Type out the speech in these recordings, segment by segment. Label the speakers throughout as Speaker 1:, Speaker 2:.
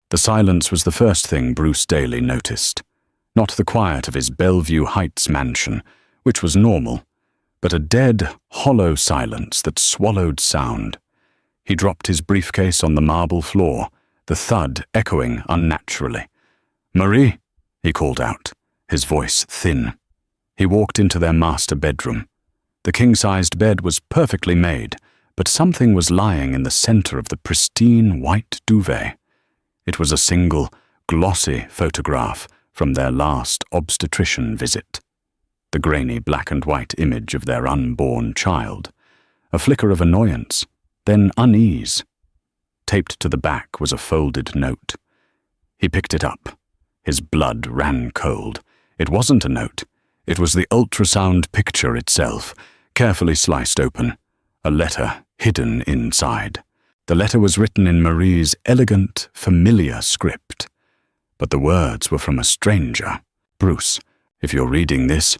Speaker 1: The silence was the first thing Bruce Daly noticed. Not the quiet of his Bellevue Heights mansion, which was normal, but a dead, hollow silence that swallowed sound. He dropped his briefcase on the marble floor, the thud echoing unnaturally. "Marie," he called out, his voice thin. He walked into their master bedroom. The king-sized bed was perfectly made, but something was lying in the center of the pristine white duvet. It was a single, glossy photograph from their last obstetrician visit. The grainy black and white image of their unborn child. A flicker of annoyance, then unease. Taped to the back was a folded note. He picked it up. His blood ran cold. It wasn't a note. It was the ultrasound picture itself, carefully sliced open. A letter hidden inside. The letter was written in Marie's elegant, familiar script. But the words were from a stranger. "Bruce, if you're reading this,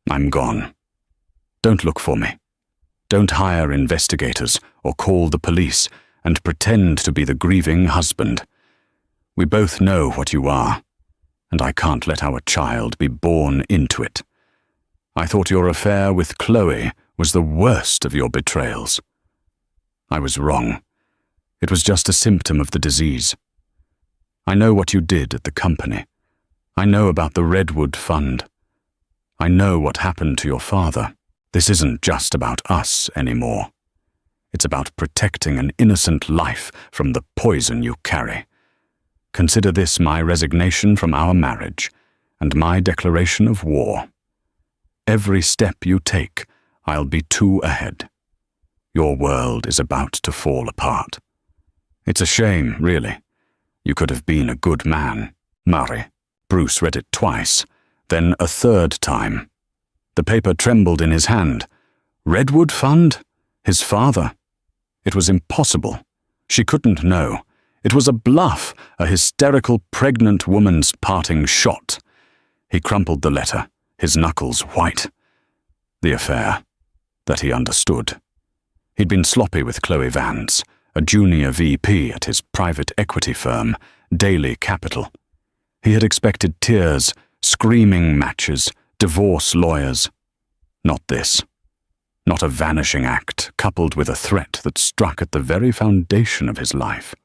Speaker 1: I'm gone. Don't look for me. Don't hire investigators or call the police and pretend to be the grieving husband. We both know what you are, and I can't let our child be born into it. I thought your affair with Chloe was the worst of your betrayals. I was wrong. It was just a symptom of the disease. I know what you did at the company. I know about the Redwood Fund. I know what happened to your father. This isn't just about us anymore. It's about protecting an innocent life from the poison you carry. Consider this my resignation from our marriage and my declaration of war. Every step you take, I'll be two ahead. Your world is about to fall apart. It's a shame, really. You could have been a good man, Murray." Bruce read it twice, then a third time. The paper trembled in his hand. Redwood Fund? His father? It was impossible. She couldn't know. It was a bluff, a hysterical pregnant woman's parting shot. He crumpled the letter, his knuckles white. The affair. That he understood. He'd been sloppy with Chloe Vance, a junior VP at his private equity firm, Daily Capital. He had expected tears, screaming matches, divorce lawyers. Not this. Not a vanishing act coupled with a threat that struck at the very foundation of his life.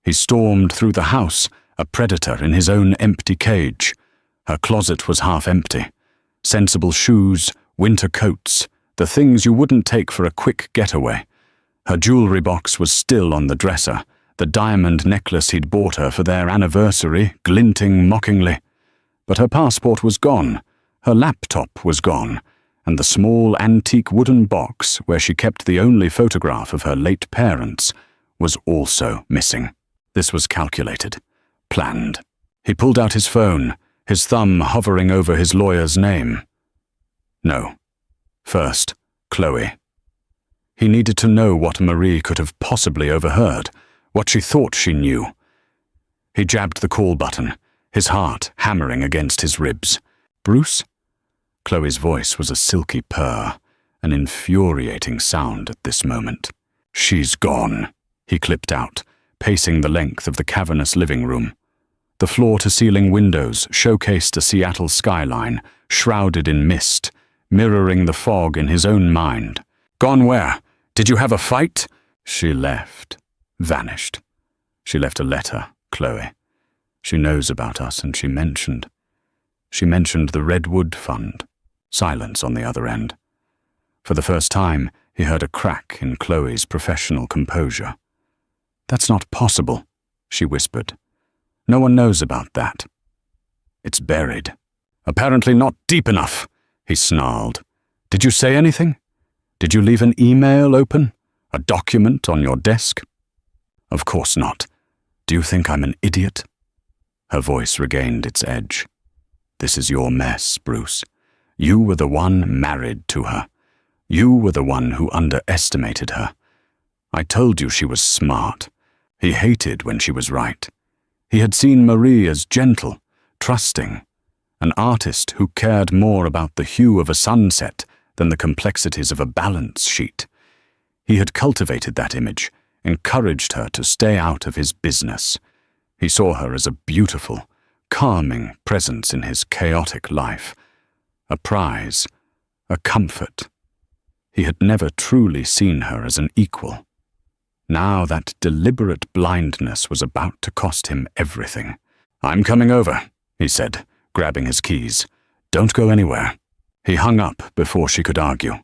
Speaker 1: He stormed through the house, a predator in his own empty cage. Her closet was half empty. Sensible shoes, winter coats, the things you wouldn't take for a quick getaway. Her jewelry box was still on the dresser, the diamond necklace he'd bought her for their anniversary glinting mockingly. But her passport was gone, her laptop was gone, and the small antique wooden box where she kept the only photograph of her late parents was also missing. This was calculated, planned. He pulled out his phone, his thumb hovering over his lawyer's name. No. First, Chloe. He needed to know what Marie could have possibly overheard, what she thought she knew. He jabbed the call button, his heart hammering against his ribs. "Bruce?" Chloe's voice was a silky purr, an infuriating sound at this moment. "She's gone," he clipped out, pacing the length of the cavernous living room. The floor-to-ceiling windows showcased a Seattle skyline, shrouded in mist, mirroring the fog in his own mind. "Gone where? Did you have a fight?" "She left. Vanished. She left a letter, Chloe. She knows about us, and she mentioned the Redwood Fund." Silence on the other end. For the first time, he heard a crack in Chloe's professional composure. "That's not possible," she whispered. "No one knows about that." "It's buried." "Apparently not deep enough," he snarled. "Did you say anything? Did you leave an email open? A document on your desk?" "Of course not. Do you think I'm an idiot?" Her voice regained its edge. "This is your mess, Bruce. You were the one married to her. You were the one who underestimated her. I told you she was smart. He hated when she was right. He had seen Marie as gentle, trusting, an artist who cared more about the hue of a sunset than the complexities of a balance sheet. He had cultivated that image, encouraged her to stay out of his business. He saw her as a beautiful, calming presence in his chaotic life, a prize, a comfort. He had never truly seen her as an equal. Now that deliberate blindness was about to cost him everything. "I'm coming over," he said, grabbing his keys. "Don't go anywhere." He hung up before she could argue.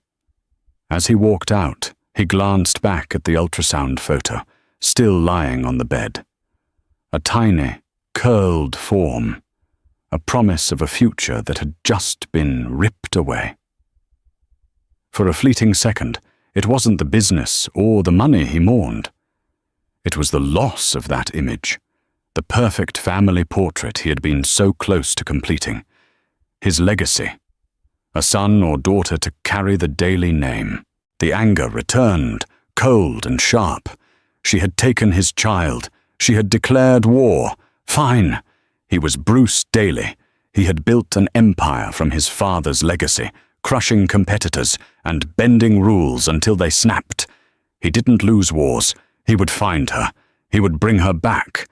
Speaker 1: As he walked out, he glanced back at the ultrasound photo, still lying on the bed. A tiny, curled form, a promise of a future that had just been ripped away. For a fleeting second, it wasn't the business or the money he mourned. It was the loss of that image, the perfect family portrait he had been so close to completing. His legacy, a son or daughter to carry the Daily name. The anger returned, cold and sharp. She had taken his child. She had declared war. Fine. He was Bruce Daly. He had built an empire from his father's legacy, crushing competitors and bending rules until they snapped. He didn't lose wars. He would find her. He would bring her back.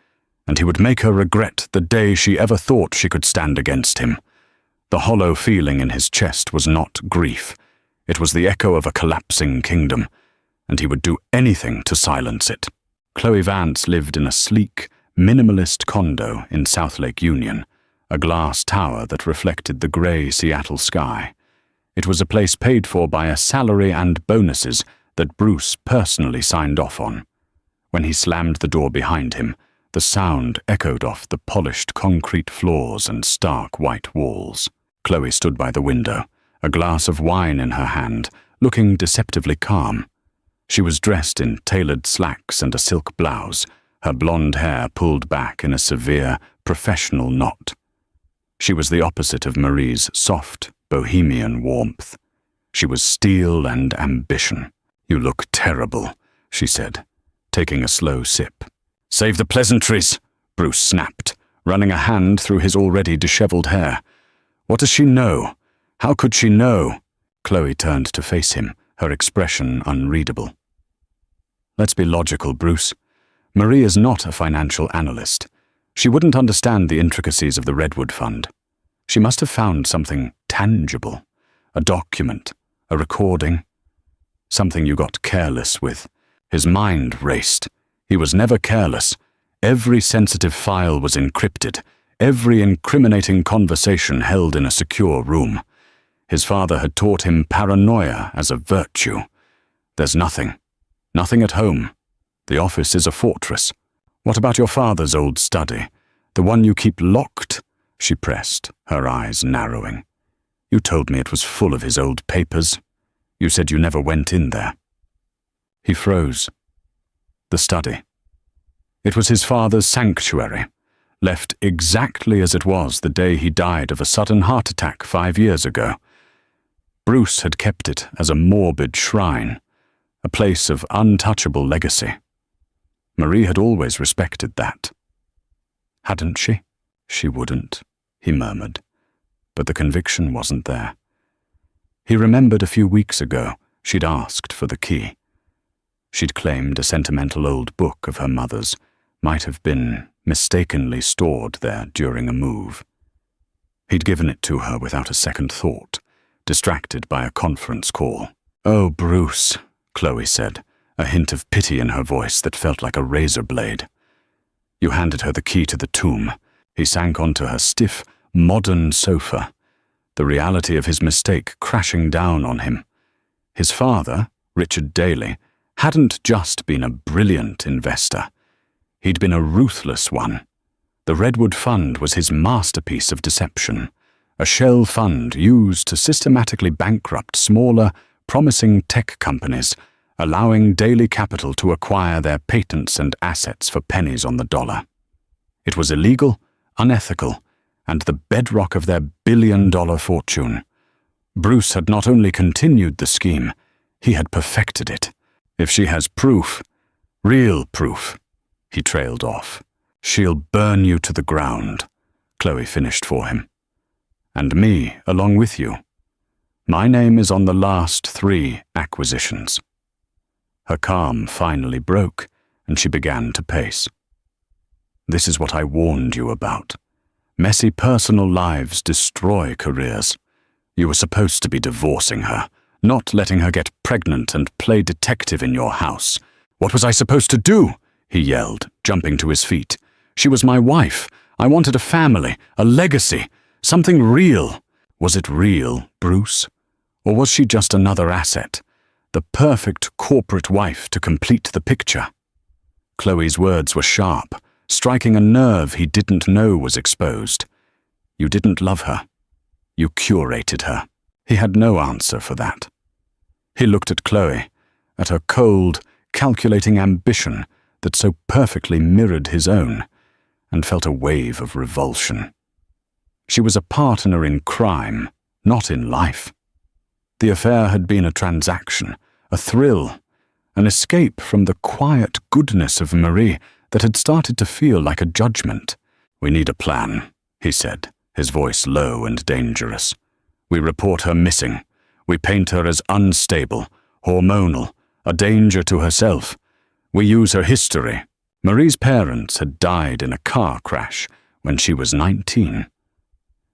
Speaker 1: And he would make her regret the day she ever thought she could stand against him. The hollow feeling in his chest was not grief. It was the echo of a collapsing kingdom, and he would do anything to silence it. Chloe Vance lived in a sleek, minimalist condo in South Lake Union, a glass tower that reflected the gray Seattle sky. It was a place paid for by a salary and bonuses that Bruce personally signed off on. When he slammed the door behind him, the sound echoed off the polished concrete floors and stark white walls. Chloe stood by the window, a glass of wine in her hand, looking deceptively calm. She was dressed in tailored slacks and a silk blouse, her blonde hair pulled back in a severe, professional knot. She was the opposite of Marie's soft, bohemian warmth. She was steel and ambition. "You look terrible," she said, taking a slow sip. "Save the pleasantries," Bruce snapped, running a hand through his already disheveled hair. "What does she know? How could she know?" Chloe turned to face him, her expression unreadable. "Let's be logical, Bruce. Marie is not a financial analyst. She wouldn't understand the intricacies of the Redwood Fund. She must have found something tangible, a document, a recording, something you got careless with." His mind raced. He was never careless. Every sensitive file was encrypted, every incriminating conversation held in a secure room. His father had taught him paranoia as a virtue. "There's nothing at home. The office is a fortress." "What about your father's old study? The one you keep locked?" she pressed, her eyes narrowing. "You told me it was full of his old papers. You said you never went in there." He froze. The study. It was his father's sanctuary, left exactly as it was the day he died of a sudden heart attack 5 years ago. Bruce had kept it as a morbid shrine, a place of untouchable legacy. Marie had always respected that. Hadn't she? "She wouldn't," he murmured, but the conviction wasn't there. He remembered a few weeks ago she'd asked for the key. She'd claimed a sentimental old book of her mother's might have been mistakenly stored there during a move. He'd given it to her without a second thought, distracted by a conference call. "Oh, Bruce," Chloe said, a hint of pity in her voice that felt like a razor blade. You handed her the key to the tomb. He sank onto her stiff, modern sofa, the reality of his mistake crashing down on him. His father, Richard Daly, hadn't just been a brilliant investor. He'd been a ruthless one. The Redwood Fund was his masterpiece of deception, a shell fund used to systematically bankrupt smaller, promising tech companies, allowing Daly Capital to acquire their patents and assets for pennies on the dollar. It was illegal, unethical, and the bedrock of their billion-dollar fortune. Bruce had not only continued the scheme, he had perfected it. "If she has proof, real proof," he trailed off. "She'll burn you to the ground," Chloe finished for him. "And me along with you. My name is on the last 3 acquisitions." Her calm finally broke, and she began to pace. This is what I warned you about. Messy personal lives destroy careers. You were supposed to be divorcing her, not letting her get pregnant and play detective in your house. What was I supposed to do? He yelled, jumping to his feet. She was my wife. I wanted a family, a legacy, something real. Was it real, Bruce? Or was she just another asset? The perfect corporate wife to complete the picture? Chloe's words were sharp, striking a nerve he didn't know was exposed. You didn't love her. You curated her. He had no answer for that. He looked at Chloe, at her cold, calculating ambition that so perfectly mirrored his own, and felt a wave of revulsion. She was a partner in crime, not in life. The affair had been a transaction, a thrill, an escape from the quiet goodness of Marie that had started to feel like a judgment. We need a plan, he said, his voice low and dangerous. We report her missing. We paint her as unstable, hormonal, a danger to herself. We use her history. Marie's parents had died in a car crash when she was 19.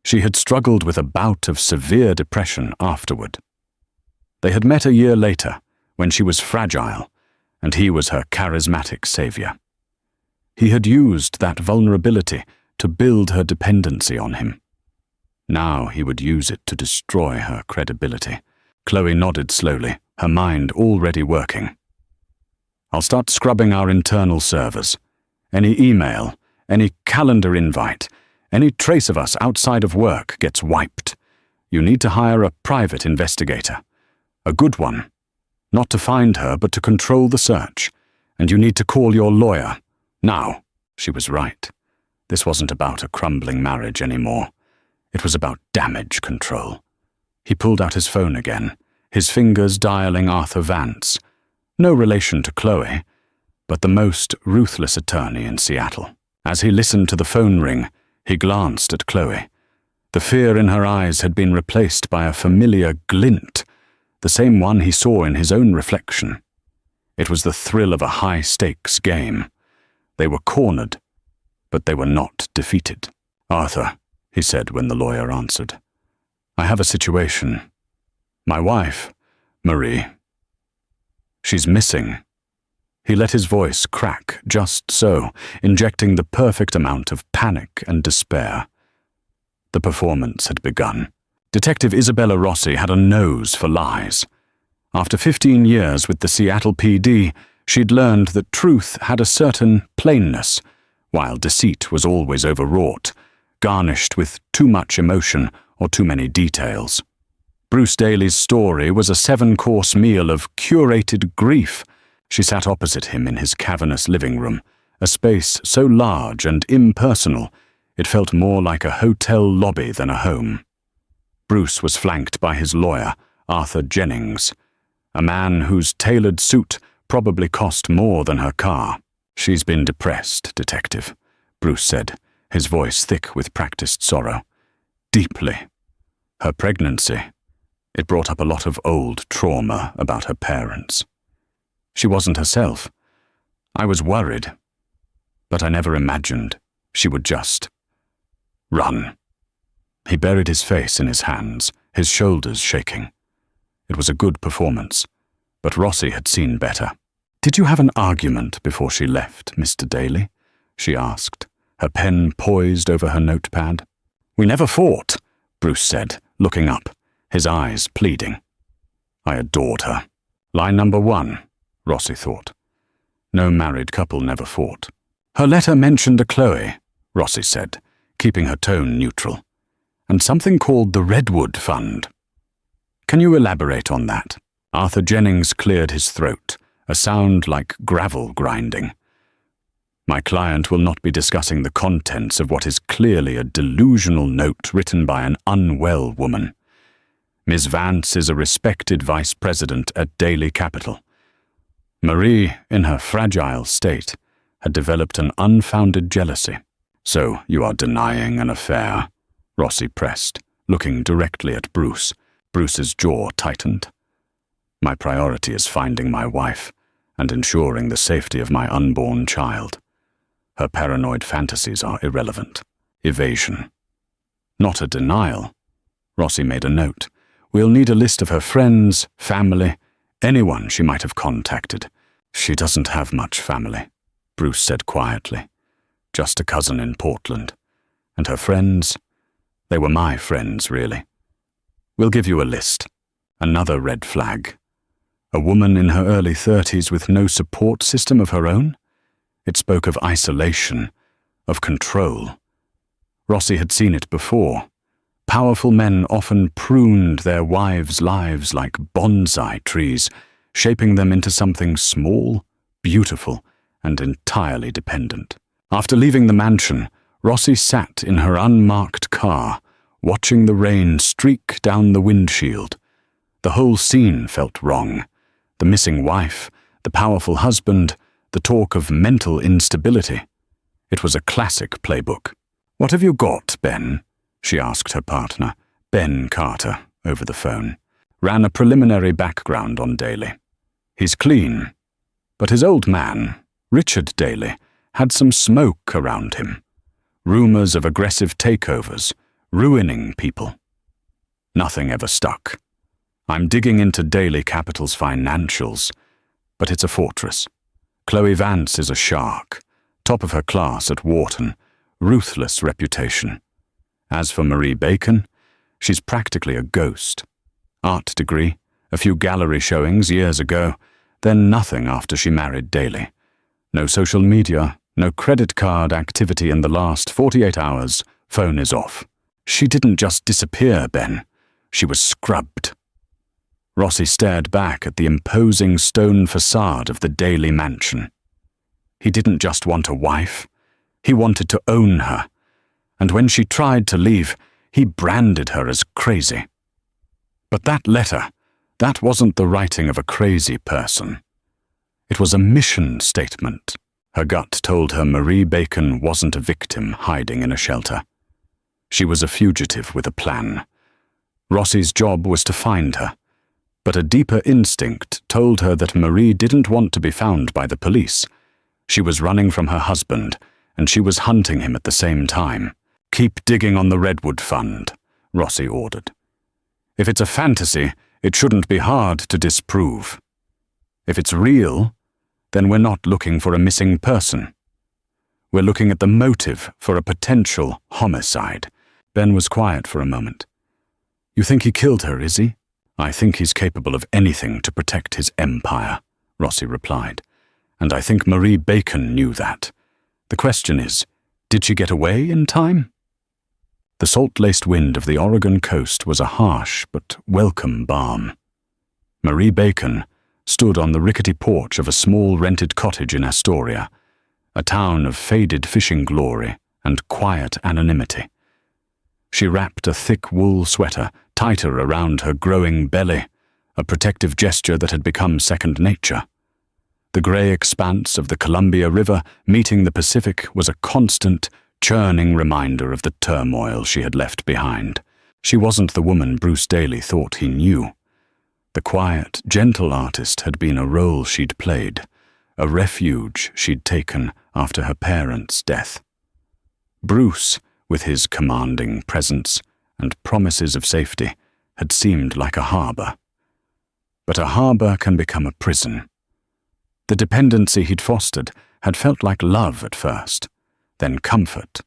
Speaker 1: She had struggled with a bout of severe depression afterward. They had met a year later, when she was fragile, and he was her charismatic savior. He had used that vulnerability to build her dependency on him. Now he would use it to destroy her credibility. Chloe nodded slowly, her mind already working. I'll start scrubbing our internal servers. Any email, any calendar invite, any trace of us outside of work gets wiped. You need to hire a private investigator. A good one. Not to find her, but to control the search. And you need to call your lawyer. Now. She was right. This wasn't about a crumbling marriage anymore. It was about damage control. He pulled out his phone again, his fingers dialing Arthur Vance. No relation to Chloe, but the most ruthless attorney in Seattle. As he listened to the phone ring, he glanced at Chloe. The fear in her eyes had been replaced by a familiar glint, the same one he saw in his own reflection. It was the thrill of a high-stakes game. They were cornered, but they were not defeated. Arthur, he said when the lawyer answered, I have a situation. My wife, Marie, she's missing. He let his voice crack just so, injecting the perfect amount of panic and despair. The performance had begun. Detective Isabella Rossi had a nose for lies. After 15 years with the Seattle PD, she'd learned that truth had a certain plainness, while deceit was always overwrought, garnished with too much emotion or too many details. Bruce Daly's story was a 7-course meal of curated grief. She sat opposite him in his cavernous living room, a space so large and impersonal, it felt more like a hotel lobby than a home. Bruce was flanked by his lawyer, Arthur Jennings, a man whose tailored suit probably cost more than her car. She's been depressed, Detective, Bruce said, his voice thick with practiced sorrow. Deeply. Her pregnancy, it brought up a lot of old trauma about her parents. She wasn't herself. I was worried, but I never imagined she would just run. He buried his face in his hands, his shoulders shaking. It was a good performance, but Rossi had seen better. Did you have an argument before she left, Mr. Daly? She asked, her pen poised over her notepad. We never fought, Bruce said, looking up, his eyes pleading. I adored her. Line number 1, Rossi thought. No married couple never fought. Her letter mentioned a Chloe, Rossi said, keeping her tone neutral, and something called the Redwood Fund. Can you elaborate on that? Arthur Jennings cleared his throat, a sound like gravel grinding. My client will not be discussing the contents of what is clearly a delusional note written by an unwell woman. Ms. Vance is a respected vice president at Daly Capital. Marie, in her fragile state, had developed an unfounded jealousy. So you are denying an affair? Rossi pressed, looking directly at Bruce. Bruce's jaw tightened. My priority is finding my wife and ensuring the safety of my unborn child. Her paranoid fantasies are irrelevant. Evasion. Not a denial. Rossi made a note. We'll need a list of her friends, family, anyone she might have contacted. She doesn't have much family, Bruce said quietly. Just a cousin in Portland. And her friends? They were my friends, really. We'll give you a list. Another red flag. A woman in her early 30s with no support system of her own? It spoke of isolation, of control. Rossi had seen it before. Powerful men often pruned their wives' lives like bonsai trees, shaping them into something small, beautiful, and entirely dependent. After leaving the mansion, Rossi sat in her unmarked car, watching the rain streak down the windshield. The whole scene felt wrong. The missing wife, the powerful husband, the talk of mental instability. It was a classic playbook. "What have you got, Ben?" she asked her partner, Ben Carter, over the phone. Ran a preliminary background on Daly. He's clean, but his old man, Richard Daly, had some smoke around him. Rumors of aggressive takeovers, ruining people. Nothing ever stuck. I'm digging into Daly Capital's financials, but it's a fortress. Chloe Vance is a shark, top of her class at Wharton, ruthless reputation. As for Marie Bacon, she's practically a ghost. Art degree, a few gallery showings years ago, then nothing after she married Daly. No social media, no credit card activity in the last 48 hours, phone is off. She didn't just disappear, Ben. She was scrubbed. Rossi stared back at the imposing stone facade of the Daly mansion. He didn't just want a wife. He wanted to own her. And when she tried to leave, he branded her as crazy. But that letter, that wasn't the writing of a crazy person. It was a mission statement. Her gut told her Marie Bacon wasn't a victim hiding in a shelter. She was a fugitive with a plan. Rossi's job was to find her, but a deeper instinct told her that Marie didn't want to be found by the police. She was running from her husband, and she was hunting him at the same time. "Keep digging on the Redwood Fund," Rossi ordered. "If it's a fantasy, it shouldn't be hard to disprove. If it's real, then we're not looking for a missing person. We're looking at the motive for a potential homicide." Ben was quiet for a moment. "You think he killed her, is he?" "I think he's capable of anything to protect his empire," Rossi replied. "And I think Marie Bacon knew that. The question is, did she get away in time?" The salt-laced wind of the Oregon coast was a harsh but welcome balm. Marie Bacon stood on the rickety porch of a small rented cottage in Astoria, a town of faded fishing glory and quiet anonymity. She wrapped a thick wool sweater tighter around her growing belly, a protective gesture that had become second nature. The grey expanse of the Columbia River meeting the Pacific was a constant, churning reminder of the turmoil she had left behind. She wasn't the woman Bruce Daly thought he knew. The quiet, gentle artist had been a role she'd played, a refuge she'd taken after her parents' death. Bruce, with his commanding presence and promises of safety, had seemed like a harbour. But a harbour can become a prison. The dependency he'd fostered had felt like love at first, then comfort,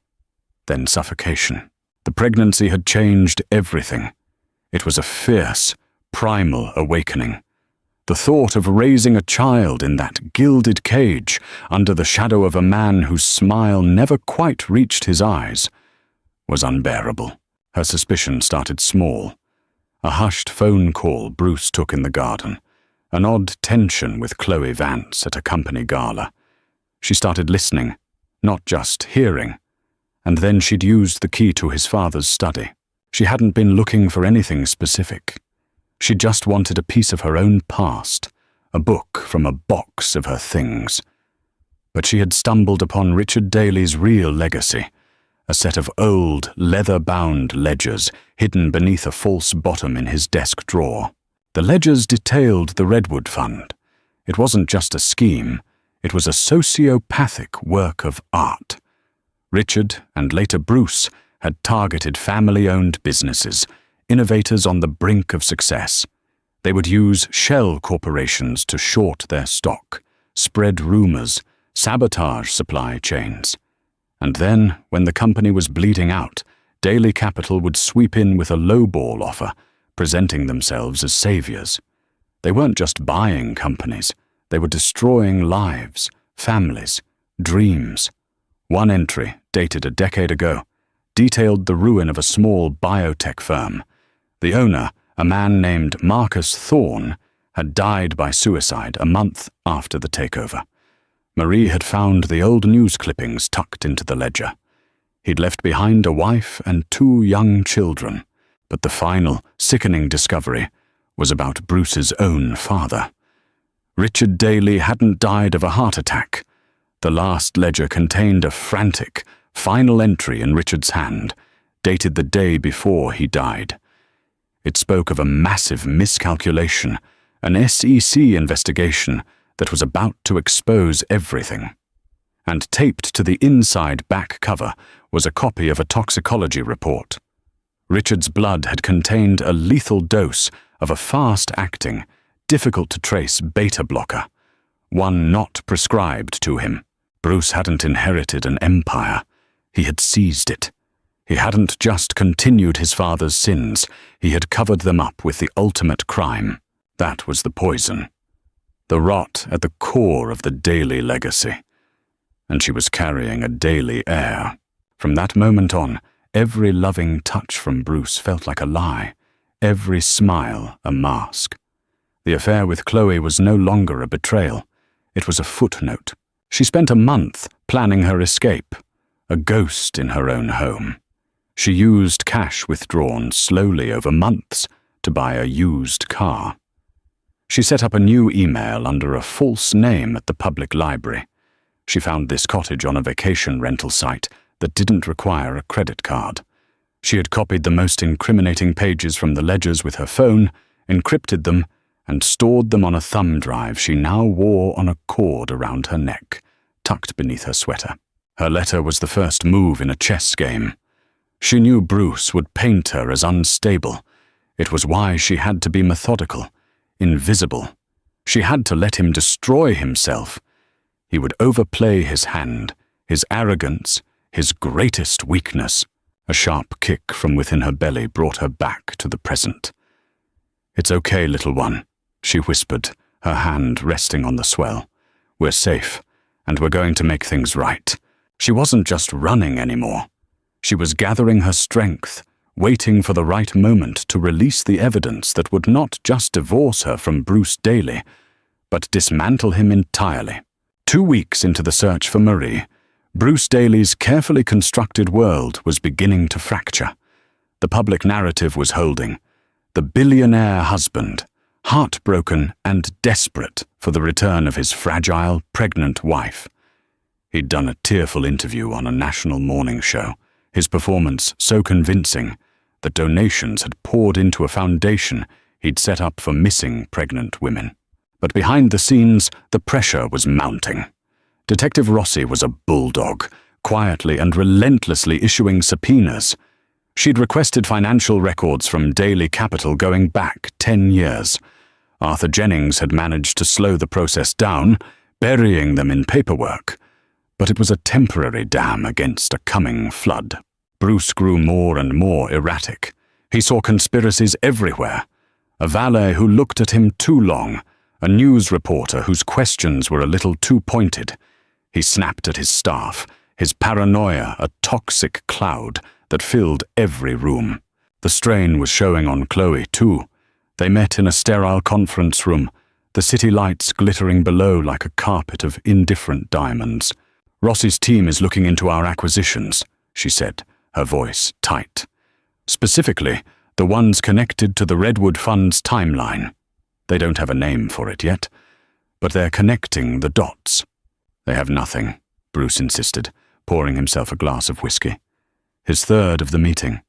Speaker 1: then suffocation. The pregnancy had changed everything. It was a fierce, primal awakening. The thought of raising a child in that gilded cage under the shadow of a man whose smile never quite reached his eyes was unbearable. Her suspicion started small. A hushed phone call Bruce took in the garden, an odd tension with Chloe Vance at a company gala. She started listening, not just hearing, and then she'd used the key to his father's study. She hadn't been looking for anything specific. She just wanted a piece of her own past, a book from a box of her things. But she had stumbled upon Richard Daly's real legacy, a set of old, leather-bound ledgers hidden beneath a false bottom in his desk drawer. The ledgers detailed the Redwood Fund. It wasn't just a scheme, It was a sociopathic work of art. Richard, and later Bruce, had targeted family-owned businesses, innovators on the brink of success. They would use shell corporations to short their stock, spread rumors, sabotage supply chains. And then, when the company was bleeding out, Daily Capital would sweep in with a lowball offer, presenting themselves as saviors. They weren't just buying companies, they were destroying lives, families, dreams. One entry, dated a decade ago, detailed the ruin of a small biotech firm. The owner, a man named Marcus Thorne, had died by suicide a month after the takeover. Marie had found the old news clippings tucked into the ledger. He'd left behind a wife and 2 young children, but the final, sickening discovery was about Bruce's own father. Richard Daly hadn't died of a heart attack. The last ledger contained a frantic, final entry in Richard's hand, dated the day before he died. It spoke of a massive miscalculation, an SEC investigation that was about to expose everything. And taped to the inside back cover was a copy of a toxicology report. Richard's blood had contained a lethal dose of a fast-acting, difficult-to-trace beta blocker, one not prescribed to him. Bruce hadn't inherited an empire. He had seized it. He hadn't just continued his father's sins, he had covered them up with the ultimate crime. That was the poison. The rot at the core of the Daly legacy. And she was carrying a Daly heir. From that moment on, every loving touch from Bruce felt like a lie, every smile a mask. The affair with Chloe was no longer a betrayal. It was a footnote. She spent a month planning her escape, a ghost in her own home. She used cash withdrawn slowly over months to buy a used car. She set up a new email under a false name at the public library. She found this cottage on a vacation rental site that didn't require a credit card. She had copied the most incriminating pages from the ledgers with her phone, encrypted them, and stored them on a thumb drive she now wore on a cord around her neck, tucked beneath her sweater. Her letter was the first move in a chess game. She knew Bruce would paint her as unstable. It was why she had to be methodical, invisible. She had to let him destroy himself. He would overplay his hand, his arrogance, his greatest weakness. A sharp kick from within her belly brought her back to the present. "It's okay, little one," she whispered, her hand resting on the swell. "We're safe, and we're going to make things right." She wasn't just running anymore. She was gathering her strength, waiting for the right moment to release the evidence that would not just divorce her from Bruce Daly, but dismantle him entirely. 2 weeks into the search for Marie, Bruce Daly's carefully constructed world was beginning to fracture. The public narrative was holding. The billionaire husband, heartbroken and desperate for the return of his fragile, pregnant wife. He'd done a tearful interview on a national morning show, his performance so convincing that donations had poured into a foundation he'd set up for missing pregnant women. But behind the scenes, the pressure was mounting. Detective Rossi was a bulldog, quietly and relentlessly issuing subpoenas. She'd requested financial records from Daily Capital going back 10 years. Arthur Jennings had managed to slow the process down, burying them in paperwork. But it was a temporary dam against a coming flood. Bruce grew more and more erratic. He saw conspiracies everywhere. A valet who looked at him too long, a news reporter whose questions were a little too pointed. He snapped at his staff, his paranoia a toxic cloud that filled every room. The strain was showing on Chloe, too. They met in a sterile conference room, the city lights glittering below like a carpet of indifferent diamonds. "Rossi's team is looking into our acquisitions," she said, her voice tight. "Specifically, the ones connected to the Redwood Fund's timeline. They don't have a name for it yet, but they're connecting the dots." "They have nothing," Bruce insisted, pouring himself a glass of whiskey. His third of the meeting.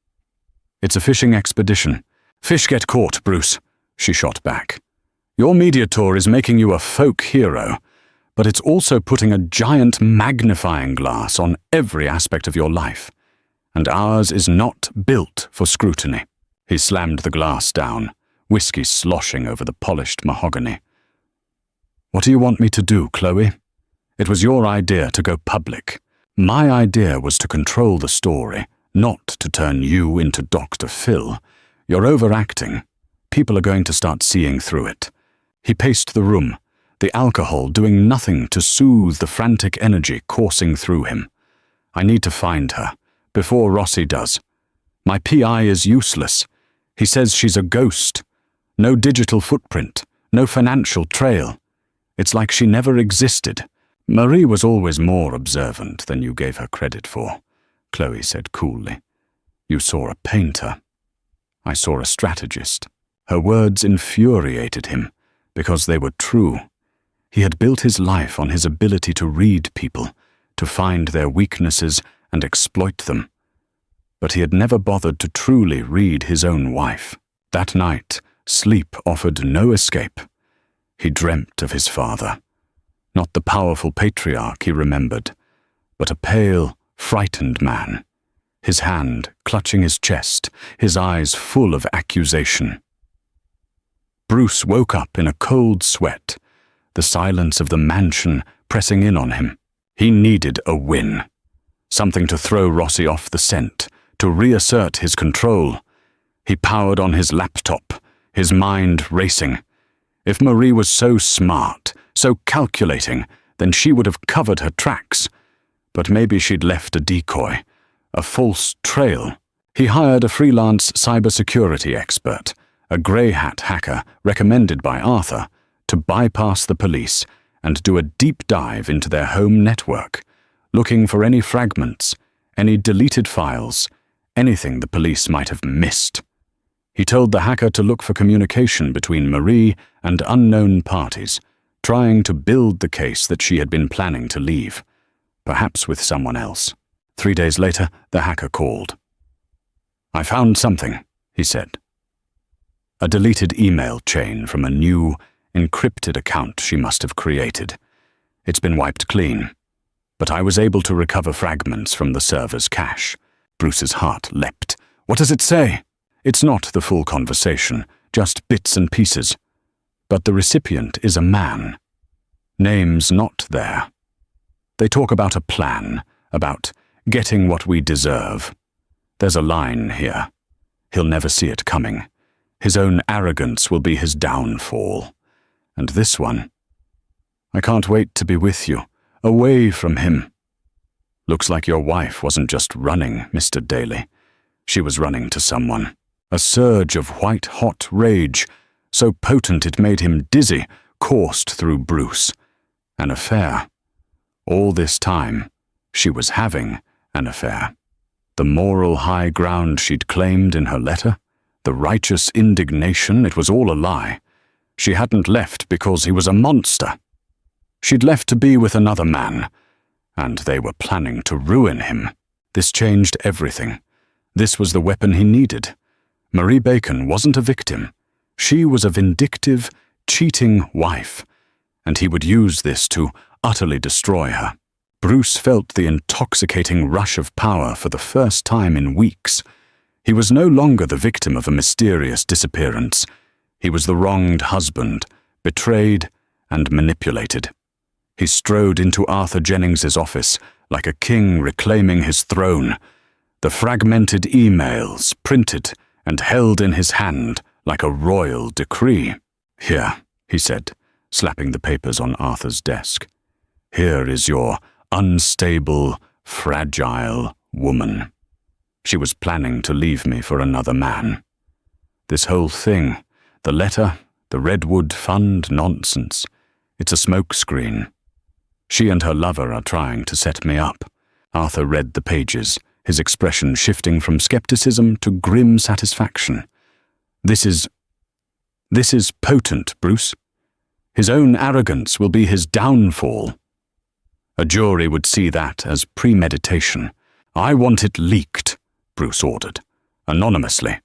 Speaker 1: "It's a fishing expedition." "Fish get caught, Bruce," she shot back. "Your media tour is making you a folk hero, but it's also putting a giant magnifying glass on every aspect of your life. And ours is not built for scrutiny." He slammed the glass down, whiskey sloshing over the polished mahogany. "What do you want me to do, Chloe? It was your idea to go public. My idea was to control the story, not to turn you into Dr. Phil. You're overacting. People are going to start seeing through it." He paced the room, the alcohol doing nothing to soothe the frantic energy coursing through him. "I need to find her, before Rossi does. My PI is useless. He says she's a ghost. No digital footprint, no financial trail. It's like she never existed." "Marie was always more observant than you gave her credit for," Chloe said coolly. "You saw a painter. I saw a strategist." Her words infuriated him, because they were true. He had built his life on his ability to read people, to find their weaknesses and exploit them. But he had never bothered to truly read his own wife. That night, sleep offered no escape. He dreamt of his father. Not the powerful patriarch he remembered, but a pale, frightened man, his hand clutching his chest, his eyes full of accusation. Bruce woke up in a cold sweat, the silence of the mansion pressing in on him. He needed a win. Something to throw Rossi off the scent, to reassert his control. He powered on his laptop, his mind racing. If Marie was so smart, so calculating, then she would have covered her tracks. But maybe she'd left a decoy, a false trail. He hired a freelance cybersecurity expert, a grey hat hacker recommended by Arthur, to bypass the police and do a deep dive into their home network, looking for any fragments, any deleted files, anything the police might have missed. He told the hacker to look for communication between Marie and unknown parties, trying to build the case that she had been planning to leave, perhaps with someone else. 3 days later, the hacker called. "I found something," he said. A deleted email chain from a new, encrypted account she must have created. It's been wiped clean, but I was able to recover fragments from the server's cache. Bruce's heart leapt. "What does it say?" "It's not the full conversation, just bits and pieces. But the recipient is a man. Name's not there. They talk about a plan, about getting what we deserve. There's a line here. He'll never see it coming. His own arrogance will be his downfall. And this one, I can't wait to be with you, away from him. Looks like your wife wasn't just running, Mr. Daly. She was running to someone. A surge of white-hot rage, so potent it made him dizzy, coursed through Bruce. An affair. All this time, she was having an affair. The moral high ground she'd claimed in her letter, the righteous indignation, it was all a lie. She hadn't left because he was a monster. She'd left to be with another man, and they were planning to ruin him. This changed everything. This was the weapon he needed. Marie Bacon wasn't a victim. She was a vindictive, cheating wife, and he would use this to utterly destroy her. Bruce felt the intoxicating rush of power for the first time in weeks. He was no longer the victim of a mysterious disappearance. He was the wronged husband, betrayed and manipulated. He strode into Arthur Jennings's office like a king reclaiming his throne, the fragmented emails printed and held in his hand like a royal decree. "Here," he said, slapping the papers on Arthur's desk. "Here is your unstable, fragile woman. She was planning to leave me for another man. This whole thing, the letter, the Redwood Fund nonsense, it's a smokescreen. She and her lover are trying to set me up." Arthur read the pages, his expression shifting from skepticism to grim satisfaction. This is potent, Bruce. His own arrogance will be his downfall. A jury would see that as premeditation. "I want it leaked," Bruce ordered, anonymously.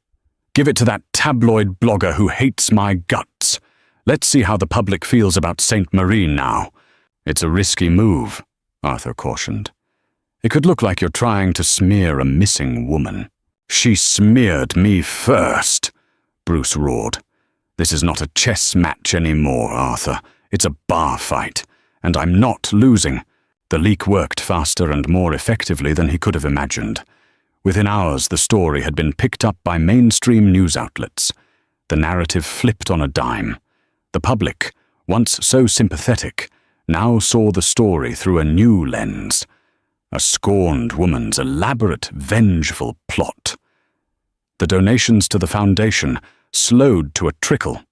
Speaker 1: "Give it to that tabloid blogger who hates my guts. Let's see how the public feels about Saint Marie now. It's a risky move, Arthur cautioned. It could look like you're trying to smear a missing woman. She smeared me first, Bruce roared. This is not a chess match anymore, Arthur. It's a bar fight, and I'm not losing. The leak worked faster and more effectively than he could have imagined. Within hours, the story had been picked up by mainstream news outlets. The narrative flipped on a dime. The public, once so sympathetic, now saw the story through a new lens. A scorned woman's elaborate, vengeful plot. The donations to the foundation slowed to a trickle.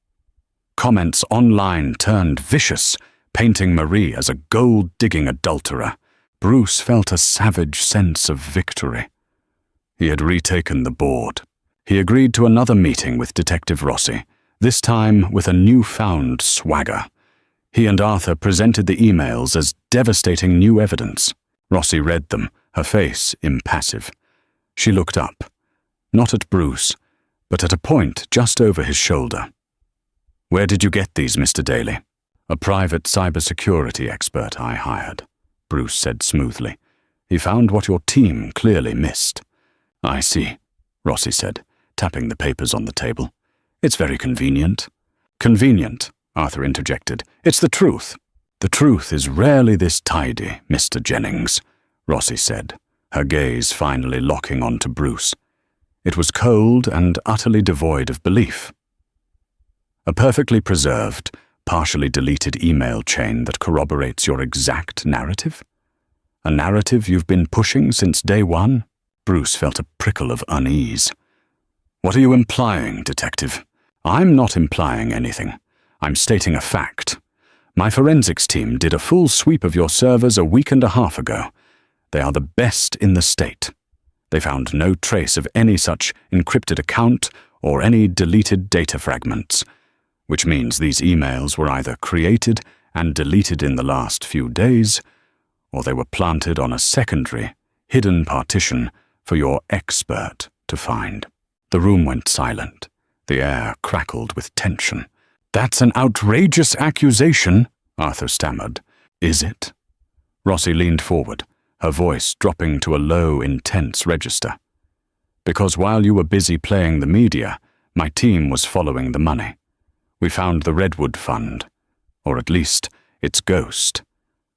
Speaker 1: Comments online turned vicious, painting Marie as a gold-digging adulterer. Bruce felt a savage sense of victory. He had retaken the board. He agreed to another meeting with Detective Rossi, this time with a newfound swagger. He and Arthur presented the emails as devastating new evidence. Rossi read them, her face impassive. She looked up, not at Bruce, but at a point just over his shoulder. "Where did you get these, Mr. Daly?" "A private cybersecurity expert I hired," Bruce said smoothly. "He found what your team clearly missed." "I see," Rossi said, tapping the papers on the table. "It's very convenient." "Convenient," Arthur interjected. "It's the truth." "The truth is rarely this tidy, Mr. Jennings," Rossi said, her gaze finally locking onto Bruce. It was cold and utterly devoid of belief. "A perfectly preserved, partially deleted email chain that corroborates your exact narrative? A narrative you've been pushing since day one?" Bruce felt a prickle of unease. "What are you implying, Detective?" "I'm not implying anything. I'm stating a fact. My forensics team did a full sweep of your servers a week and a half ago. They are the best in the state. They found no trace of any such encrypted account or any deleted data fragments, which means these emails were either created and deleted in the last few days, or they were planted on a secondary, hidden partition for your expert to find." The room went silent. The air crackled with tension. "That's an outrageous accusation," Arthur stammered. "Is it?" Rossi leaned forward, her voice dropping to a low, intense register. "Because while you were busy playing the media, my team was following the money. We found the Redwood Fund, or at least its ghost,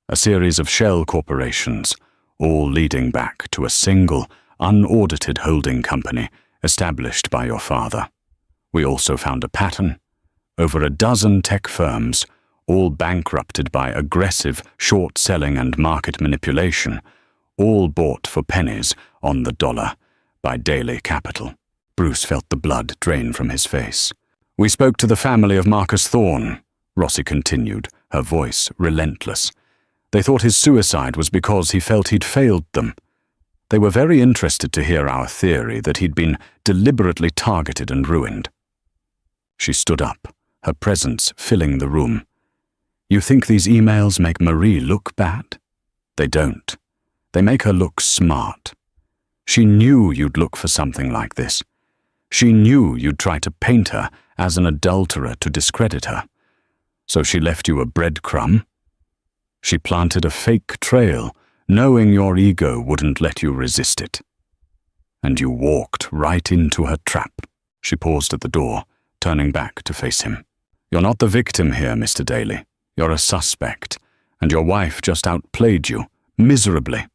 Speaker 1: a series of shell corporations, all leading back to a single, unaudited holding company established by your father. We also found a pattern. Over a dozen tech firms, all bankrupted by aggressive short-selling and market manipulation, all bought for pennies on the dollar by Daily Capital." Bruce felt the blood drain from his face. "We spoke to the family of Marcus Thorne," Rossi continued, her voice relentless. "They thought his suicide was because he felt he'd failed them. They were very interested to hear our theory that he'd been deliberately targeted and ruined." She stood up, her presence filling the room. "You think these emails make Marie look bad? They don't. They make her look smart. She knew you'd look for something like this. She knew you'd try to paint her as an adulterer to discredit her. So she left you a breadcrumb. She planted a fake trail, knowing your ego wouldn't let you resist it. And you walked right into her trap." She paused at the door, turning back to face him. "You're not the victim here, Mr. Daly. You're a suspect, and your wife just outplayed you, miserably."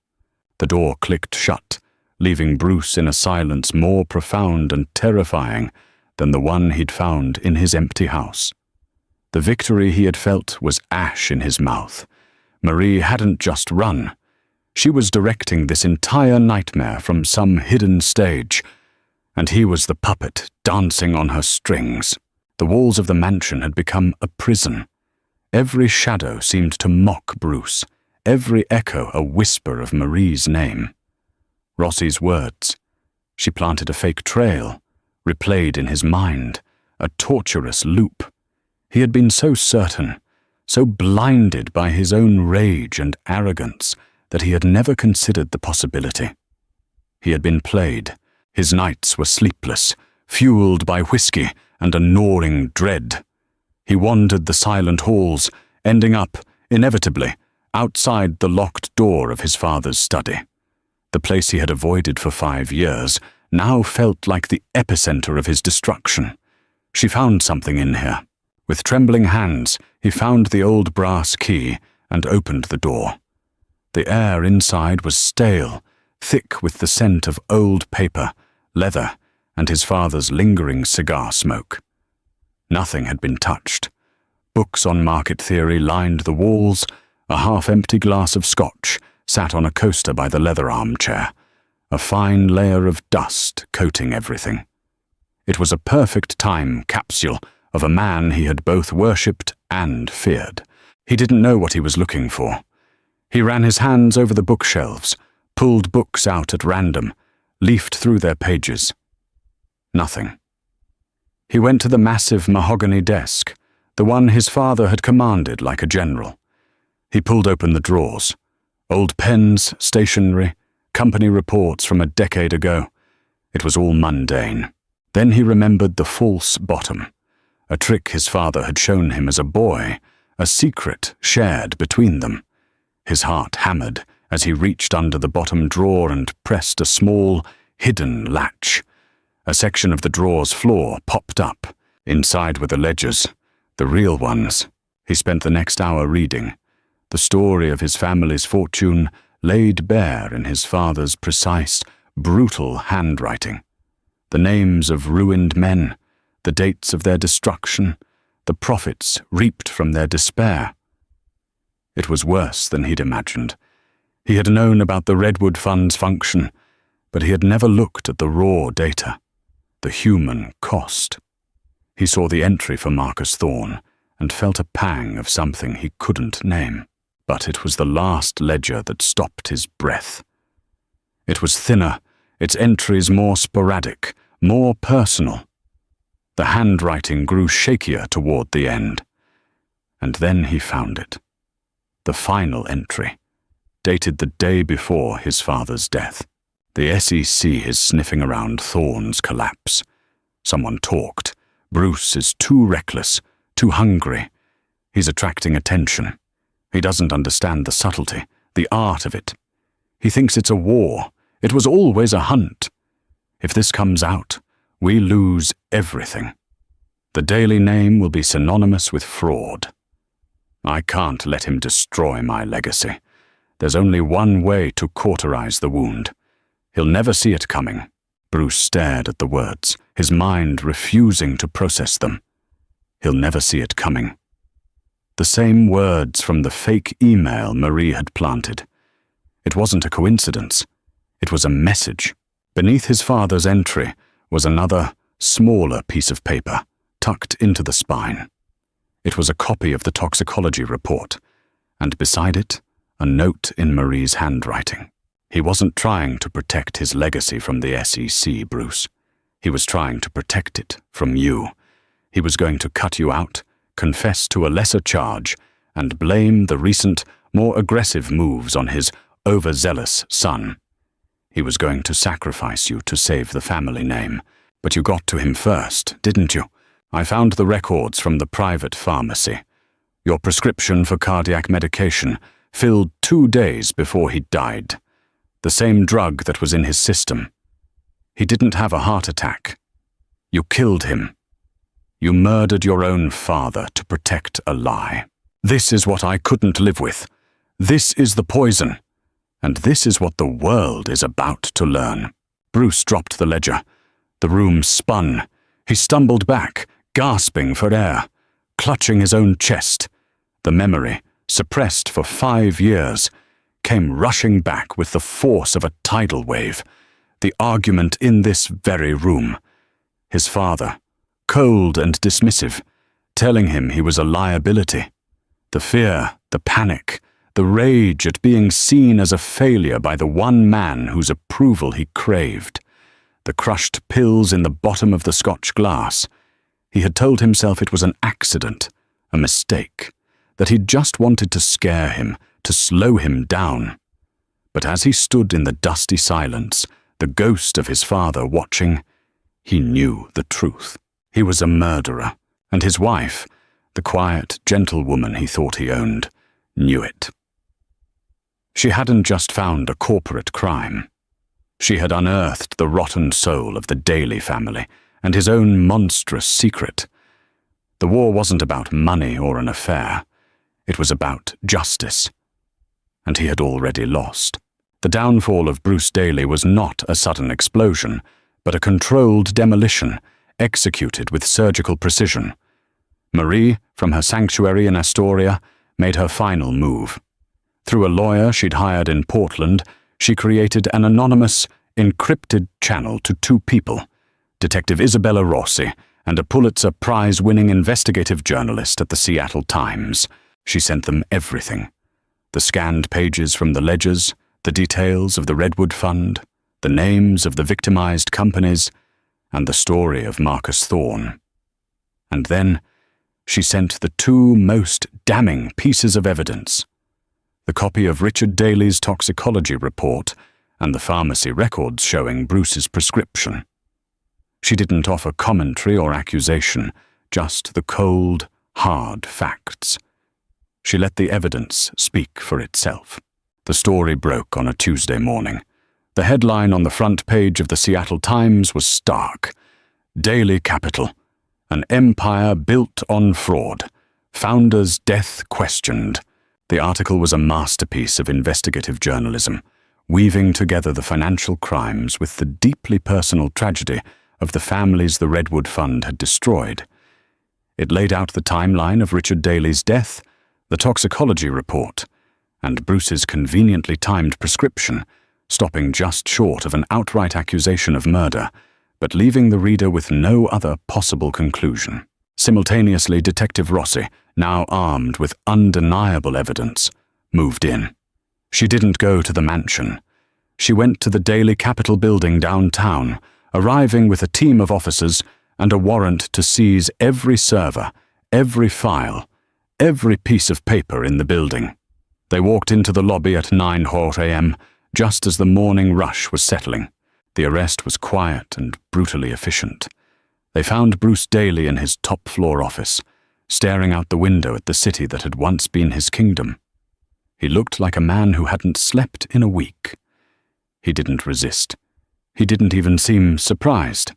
Speaker 1: The door clicked shut, leaving Bruce in a silence more profound and terrifying than the one he'd found in his empty house. The victory he had felt was ash in his mouth. Marie hadn't just run. She was directing this entire nightmare from some hidden stage, and he was the puppet dancing on her strings. The walls of the mansion had become a prison. Every shadow seemed to mock Bruce, every echo a whisper of Marie's name. Rossi's words. She planted a fake trail, replayed in his mind, a torturous loop. He had been so certain, so blinded by his own rage and arrogance, that he had never considered the possibility. He had been played. His nights were sleepless, fueled by whiskey and a gnawing dread. He wandered the silent halls, ending up, inevitably, outside the locked door of his father's study. The place he had avoided for 5 years now felt like the epicenter of his destruction. She found something in here. With trembling hands, he found the old brass key and opened the door. The air inside was stale, thick with the scent of old paper, leather, and his father's lingering cigar smoke. Nothing had been touched. Books on market theory lined the walls. A half-empty glass of scotch sat on a coaster by the leather armchair, a fine layer of dust coating everything. It was a perfect time capsule of a man he had both worshipped and feared. He didn't know what he was looking for. He ran his hands over the bookshelves, pulled books out at random, leafed through their pages. Nothing. He went to the massive mahogany desk, the one his father had commanded like a general. He pulled open the drawers. Old pens, stationery, company reports from a decade ago. It was all mundane. Then he remembered the false bottom, a trick his father had shown him as a boy, a secret shared between them. His heart hammered as he reached under the bottom drawer and pressed a small, hidden latch. A section of the drawer's floor popped up. Inside were the ledgers, the real ones. He spent the next hour reading. The story of his family's fortune laid bare in his father's precise, brutal handwriting. The names of ruined men, the dates of their destruction, the profits reaped from their despair. It was worse than he'd imagined. He had known about the Redwood Fund's function, but he had never looked at the raw data, the human cost. He saw the entry for Marcus Thorne and felt a pang of something he couldn't name. But it was the last ledger that stopped his breath. It was thinner, its entries more sporadic, more personal. The handwriting grew shakier toward the end. And then he found it. The final entry, dated the day before his father's death. The SEC is sniffing around Thorne's collapse. Someone talked. Bruce is too reckless, too hungry. He's attracting attention. He doesn't understand the subtlety, the art of it. He thinks it's a war. It was always a hunt. If this comes out, we lose everything. The Daily name will be synonymous with fraud. I can't let him destroy my legacy. There's only one way to cauterize the wound. He'll never see it coming. Bruce stared at the words, his mind refusing to process them. He'll never see it coming. The same words from the fake email Marie had planted. It wasn't a coincidence. It was a message. Beneath his father's entry was another, smaller piece of paper, tucked into the spine. It was a copy of the toxicology report, and beside it, a note in Marie's handwriting. He wasn't trying to protect his legacy from the SEC, Bruce. He was trying to protect it from you. He was going to cut you out, confess to a lesser charge, and blame the recent, more aggressive moves on his overzealous son. He was going to sacrifice you to save the family name. But you got to him first, didn't you? I found the records from the private pharmacy. Your prescription for cardiac medication, filled 2 days before he died. The same drug that was in his system. He didn't have a heart attack. You killed him. You murdered your own father to protect a lie. This is what I couldn't live with. This is the poison. And this is what the world is about to learn. Bruce dropped the ledger. The room spun. He stumbled back, gasping for air, clutching his own chest. The memory, suppressed for 5 years, came rushing back with the force of a tidal wave. The argument in this very room. His father, cold and dismissive, telling him he was a liability. The fear, the panic, the rage at being seen as a failure by the one man whose approval he craved. The crushed pills in the bottom of the Scotch glass. He had told himself it was an accident, a mistake, that he'd just wanted to scare him, to slow him down. But as he stood in the dusty silence, the ghost of his father watching, he knew the truth. He was a murderer, and his wife, the quiet, gentle woman he thought he owned, knew it. She hadn't just found a corporate crime. She had unearthed the rotten soul of the Daly family and his own monstrous secret. The war wasn't about money or an affair. It was about justice. And he had already lost. The downfall of Bruce Daly was not a sudden explosion, but a controlled demolition, executed with surgical precision. Marie, from her sanctuary in Astoria, made her final move. Through a lawyer she'd hired in Portland, she created an anonymous, encrypted channel to two people, Detective Isabella Rossi and a Pulitzer Prize-winning investigative journalist at the Seattle Times. She sent them everything. The scanned pages from the ledgers, the details of the Redwood Fund, the names of the victimized companies, and the story of Marcus Thorne. And then she sent the two most damning pieces of evidence: the copy of Richard Daly's toxicology report and the pharmacy records showing Bruce's prescription. She didn't offer commentary or accusation, just the cold, hard facts. She let the evidence speak for itself. The story broke on a Tuesday morning. The headline on the front page of the Seattle Times was stark: Daly Capital, an empire built on fraud. Founder's death questioned. The article was a masterpiece of investigative journalism, weaving together the financial crimes with the deeply personal tragedy of the families the Redwood Fund had destroyed. It laid out the timeline of Richard Daly's death, the toxicology report, and Bruce's conveniently timed prescription, stopping just short of an outright accusation of murder, but leaving the reader with no other possible conclusion. Simultaneously, Detective Rossi, now armed with undeniable evidence, moved in. She didn't go to the mansion. She went to the Daly Capitol building downtown, arriving with a team of officers and a warrant to seize every server, every file, every piece of paper in the building. They walked into the lobby at 9:00 a.m., just as the morning rush was settling. The arrest was quiet and brutally efficient. They found Bruce Daly in his top-floor office, staring out the window at the city that had once been his kingdom. He looked like a man who hadn't slept in a week. He didn't resist. He didn't even seem surprised.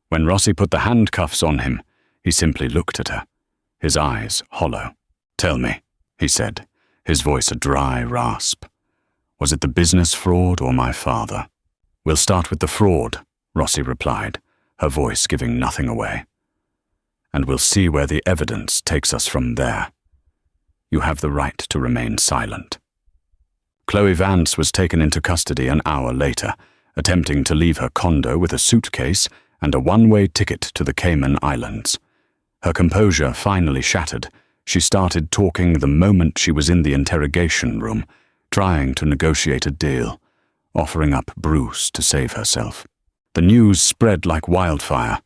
Speaker 1: When Rossi put the handcuffs on him, he simply looked at her, his eyes hollow. "Tell me," he said, his voice a dry rasp. "Was it the business fraud or my father?" "We'll start with the fraud," Rossi replied, her voice giving nothing away. "And we'll see where the evidence takes us from there. You have the right to remain silent." Chloe Vance was taken into custody an hour later, attempting to leave her condo with a suitcase and a one-way ticket to the Cayman Islands. Her composure finally shattered. She started talking the moment she was in the interrogation room, trying to negotiate a deal, offering up Bruce to save herself. The news spread like wildfire.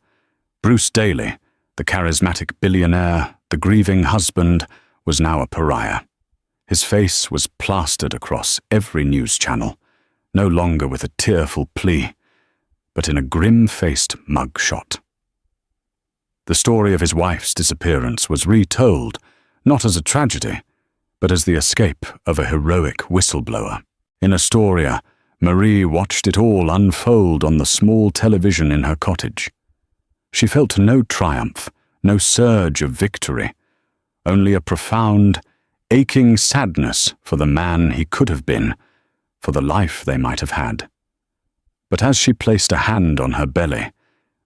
Speaker 1: Bruce Daly, the charismatic billionaire, the grieving husband, was now a pariah. His face was plastered across every news channel, no longer with a tearful plea, but in a grim-faced mugshot. The story of his wife's disappearance was retold, not as a tragedy, but as the escape of a heroic whistleblower. In Astoria, Marie watched it all unfold on the small television in her cottage. She felt no triumph, no surge of victory, only a profound, aching sadness for the man he could have been, for the life they might have had. But as she placed a hand on her belly,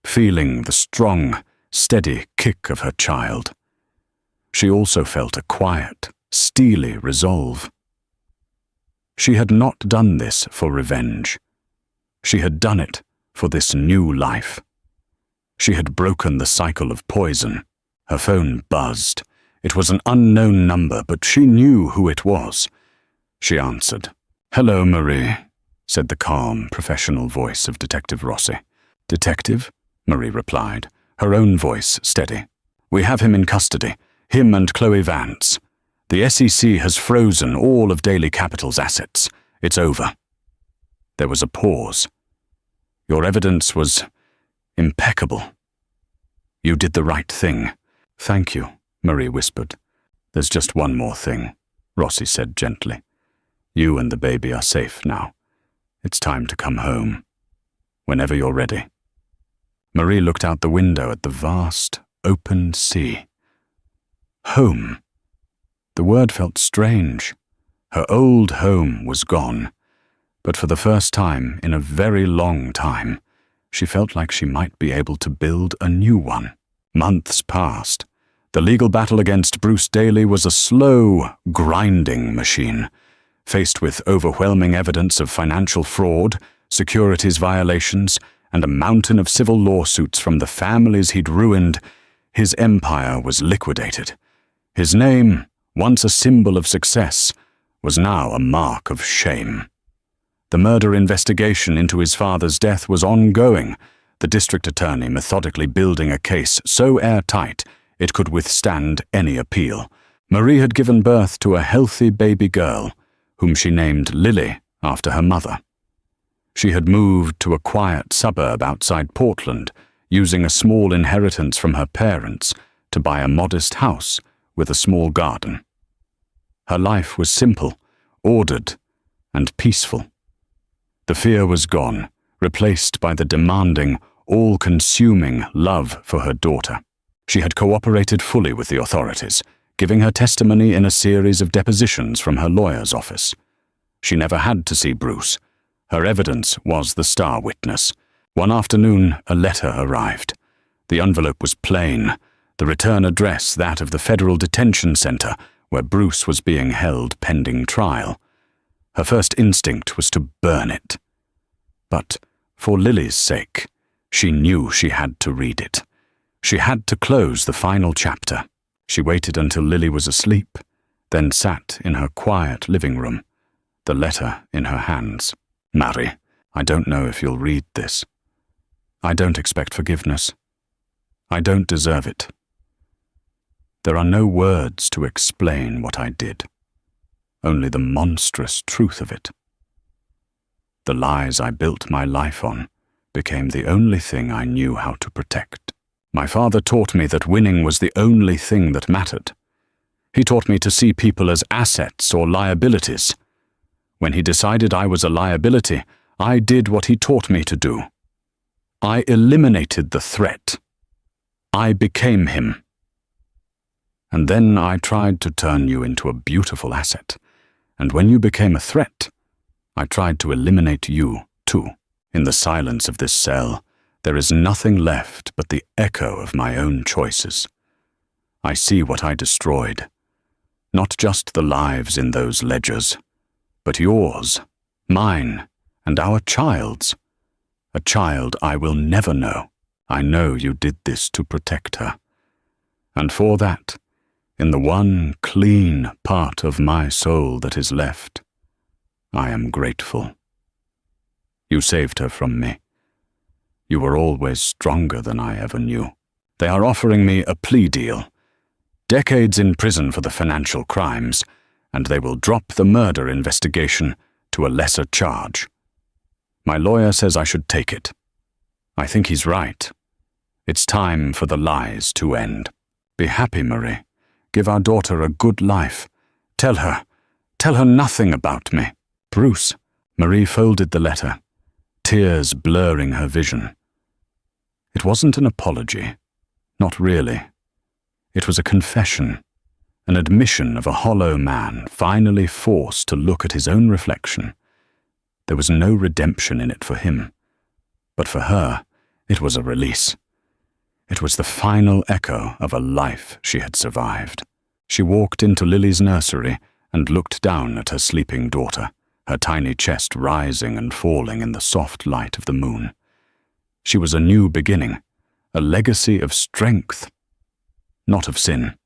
Speaker 1: feeling the strong, steady kick of her child, she also felt a quiet, steely resolve. She had not done this for revenge. She had done it for this new life. She had broken the cycle of poison. Her phone buzzed. It was an unknown number, but she knew who it was. She answered. "Hello, Marie," said the calm, professional voice of Detective Rossi. "Detective?" Marie replied, her own voice steady. "We have him in custody, him and Chloe Vance. The SEC has frozen all of Daly Capital's assets. It's over." There was a pause. "Your evidence was impeccable. You did the right thing." "Thank you," Marie whispered. "There's just one more thing," Rossi said gently. You and the baby are safe now. It's time to come home. Whenever you're ready." Marie looked out the window at the vast, open sea. Home. The word felt strange. Her old home was gone, but for the first time in a very long time, she felt like she might be able to build a new one. Months passed. The legal battle against Bruce Daly was a slow, grinding machine. Faced with overwhelming evidence of financial fraud, securities violations, and a mountain of civil lawsuits from the families he'd ruined, his empire was liquidated. His name, once a symbol of success, was now a mark of shame. The murder investigation into his father's death was ongoing, the district attorney methodically building a case so airtight it could withstand any appeal. Marie had given birth to a healthy baby girl, whom she named Lily after her mother. She had moved to a quiet suburb outside Portland, using a small inheritance from her parents to buy a modest house with a small garden. Her life was simple, ordered, and peaceful. The fear was gone, replaced by the demanding, all-consuming love for her daughter. She had cooperated fully with the authorities, giving her testimony in a series of depositions from her lawyer's office. She never had to see Bruce. Her evidence was the star witness. One afternoon, a letter arrived. The envelope was plain, the return address that of the Federal Detention Center, where Bruce was being held pending trial. Her first instinct was to burn it. But, for Lily's sake, she knew she had to read it. She had to close the final chapter. She waited until Lily was asleep, then sat in her quiet living room, the letter in her hands. "Marie, I don't know if you'll read this. I don't expect forgiveness. I don't deserve it. There are no words to explain what I did, only the monstrous truth of it. The lies I built my life on became the only thing I knew how to protect. My father taught me that winning was the only thing that mattered. He taught me to see people as assets or liabilities. When he decided I was a liability, I did what he taught me to do. I eliminated the threat. I became him. And then I tried to turn you into a beautiful asset. And when you became a threat, I tried to eliminate you, too. In the silence of this cell, there is nothing left but the echo of my own choices. I see what I destroyed. Not just the lives in those ledgers, but yours, mine, and our child's. A child I will never know. I know you did this to protect her. And for that, in the one clean part of my soul that is left, I am grateful. You saved her from me. You were always stronger than I ever knew. They are offering me a plea deal. Decades in prison for the financial crimes, and they will drop the murder investigation to a lesser charge. My lawyer says I should take it. I think he's right. It's time for the lies to end. Be happy, Marie. Give our daughter a good life. Tell her nothing about me. Bruce. Marie folded the letter, tears blurring her vision. It wasn't an apology. Not really. It was a confession, an admission of a hollow man finally forced to look at his own reflection. There was no redemption in it for him, but for her, it was a release. It was the final echo of a life she had survived. She walked into Lily's nursery and looked down at her sleeping daughter, her tiny chest rising and falling in the soft light of the moon. She was a new beginning, a legacy of strength, not of sin.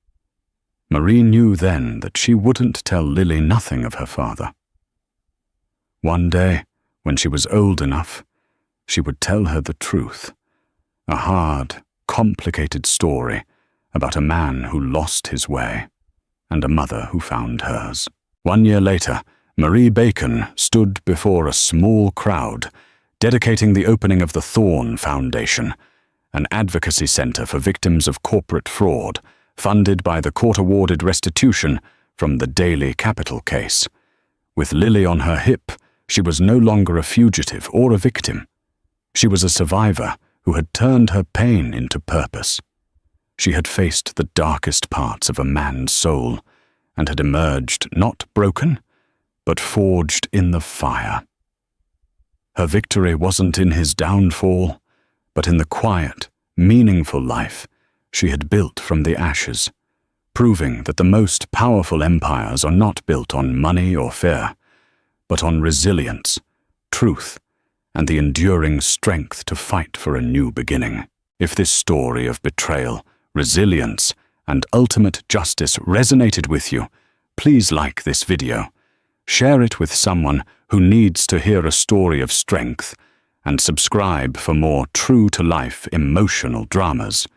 Speaker 1: Marie knew then that she wouldn't tell Lily nothing of her father. One day, when she was old enough, she would tell her the truth, a hard, complicated story about a man who lost his way and a mother who found hers. 1 year later, Marie Bacon stood before a small crowd, dedicating the opening of the Thorn Foundation, an advocacy center for victims of corporate fraud, funded by the court-awarded restitution from the Daly Capital case. With Lily on her hip, she was no longer a fugitive or a victim. She was a survivor who had turned her pain into purpose. She had faced the darkest parts of a man's soul and had emerged not broken, but forged in the fire. Her victory wasn't in his downfall, but in the quiet, meaningful life she had built from the ashes, proving that the most powerful empires are not built on money or fear, but on resilience, truth, and the enduring strength to fight for a new beginning. If this story of betrayal, resilience, and ultimate justice resonated with you, please like this video, share it with someone who needs to hear a story of strength, and subscribe for more true-to-life emotional dramas.